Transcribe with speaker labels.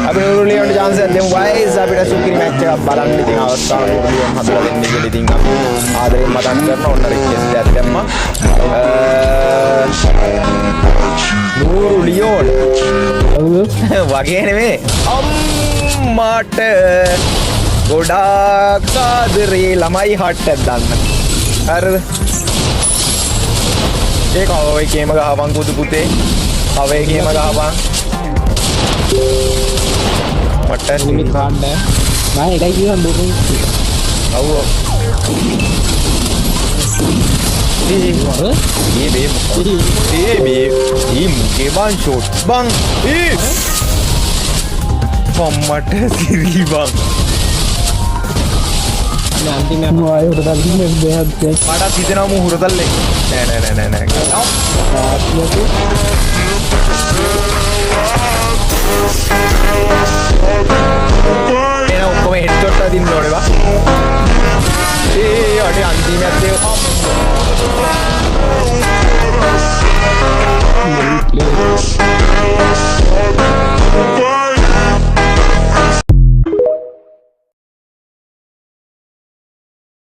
Speaker 1: අපි උරුලියන්ට chance එකක් දෙමු guys අපිට සුපිරි match එකක් බලන්න ඉතින් අවස්ථාව උරුලියන් හදලා දෙන්න කියලා ඉතින් අපි ආදරෙන් මතක් කරනවා ඔන්න රික්වෙස්ට් එකක් දැම්මා උරුලියන් වගේ නෙමෙයි අම්මාට ගොඩාක් ආදරේ ළමයි හට්ටක් දාන්න හරිද ඒ කවයි කේම ගහපන් කුදු පුතේ කවයි කේම ගහපන් මට ලිමිට් කාඩ් නෑ මම එකයි කියවන්න දුන්නේ අවු මුකේ බං ෂෝට් බං මට සිරි බං මට හිතෙනවා මු හුරතල්ලේ නෑ ඔක්කොම හෙඩ්ෂොට් අදින්න ඕනේ බා අඩේ අන්තිමට ඒ